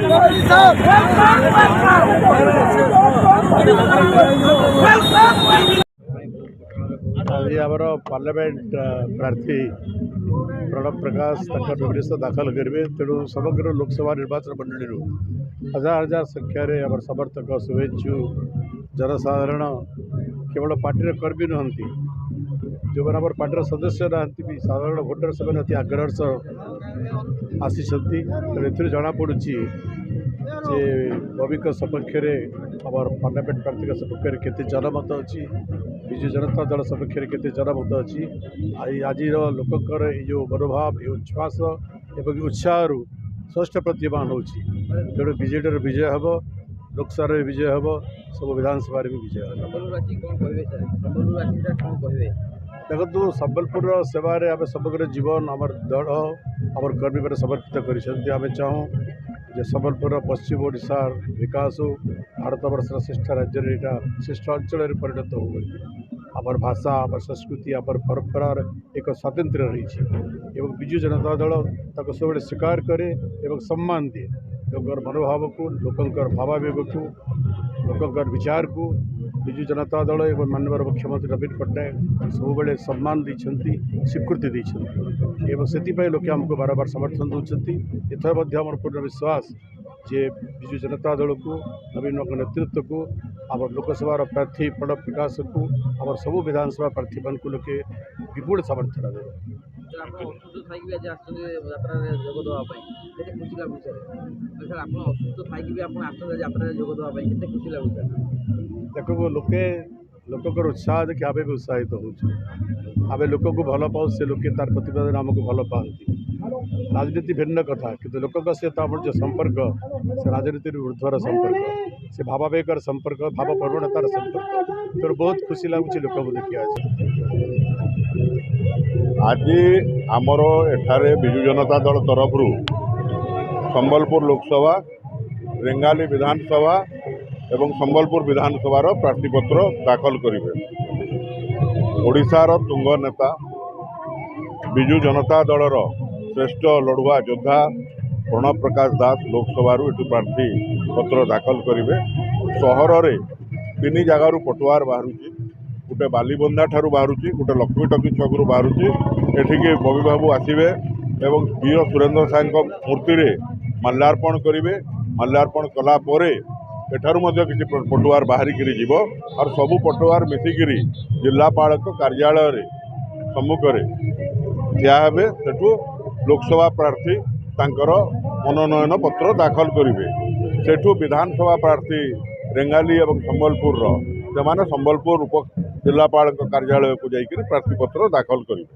आज आमर पार्लियामेंट प्रार्थी प्रणब प्रकाश नोटिस दाखल करेंगे। तेणु समग्र लोकसभा निर्वाचन मंडली हजार हजार संख्यार आम समर्थक शुभेच्छु जनसाधारण केवल पार्टी कर्मी नुहति जो मैंने आम पार्टी सदस्य नहांती भी साधारण भोटर से अति आग्रह आसी जना पड़ी जे बबिक सपक्ष आम पार्लियामेंट प्रार्थी सपक्ष केते जनमत अच्छी विजु जनता दल सपक्ष केते जनमत अच्छी आज लोकंर जो मनोभाव ये उच्छ्वास एवं उत्साह स्पष्ट प्रतिमान हो तेणु बीजेडी विजय हम लोकसभा विजय हम सब विधानसभा भी विजय देखो संबलपुर सेवार आम समग्र जीवन आम दल आम कर्मी मैंने समर्पित कर चाहूँ जे संबलपुर पश्चिम ओडिशा विकास हो भारत वर्ष श्रेष्ठ राज्य यहाँ श्रेष्ठ अंचल परिणत हो आमर भाषा आम संस्कृति आम परंपरार एक स्वातंत्र्य रही विजु जनता दल तक सब स्वीकार करे एवं सम्मान दिए लोकर मनोभाव को लोकंर भावावेग को लोकंर विचार को विजु जनता दल एवं माननीय मुख्यमंत्री नवीन पट्टनायक सब सम्मान देती स्वीकृति देती से लोके आमको बार बार समर्थन दूसरी एथर आम पूर्ण विश्वास जे विजु जनता दल को नवीन नेतृत्व को आम लोकसभा प्रार्थी प्रणब प्रकाश को आम सब विधानसभा प्रार्थी मान को लोके विपुल समर्थन देवे। देखो लोके लोक उत्साह देखिए आम भी उत्साहित हो लोक को भल पाऊ से लोके तार प्रतिपादन आमको भल पाती राजनीति भिन्न कथा कि लोक सहित आम जो संपर्क से राजनीति ऊर्ध्वर संपर्क से भावावेगर संपर्क भाव प्रवणतार संपर्क तो बहुत खुशी लगुच लोक देखिए आज आमर एठारे विजु जनता दल तरफ संबलपुर लोकसभा रेंगाली विधानसभा एवं संबलपुर विधानसभा प्रार्थीपत्र दाखल करेंगे। ओडिशार तुंग नेता विजु जनता दलर श्रेष्ठ लड़ुआ योद्धा प्रणब प्रकाश दास लोकसभा ये प्रार्थी पत्र दाखल करेंगे। सहर में तीन जगार पटुआर बाहर गोटे बालीबंधा ठारू बाहर गोटे लक्ष्मी टकी छक बाहर एठिके बबी बाबू आसवे एवं वीर सुरेंद्र साहू मूर्ति माल्यार्पण करेंगे। माल्यार्पण कलापर एठारू किसी पटुआर बाहरिक जीव और सबू पटुआर मिसिकी जिलापाल कार्यालय सम्मुखें ठिया हे सेठू लोकसभा प्रार्थी तांकर मनोनयन पत्र दाखल करेंगे। सेठू विधानसभा प्रार्थी रेंगाली और संबलपुर से संबलपुर उप जिलापाल कार्यालय को जाकर प्रार्थीपत्र दाखल करेंगे।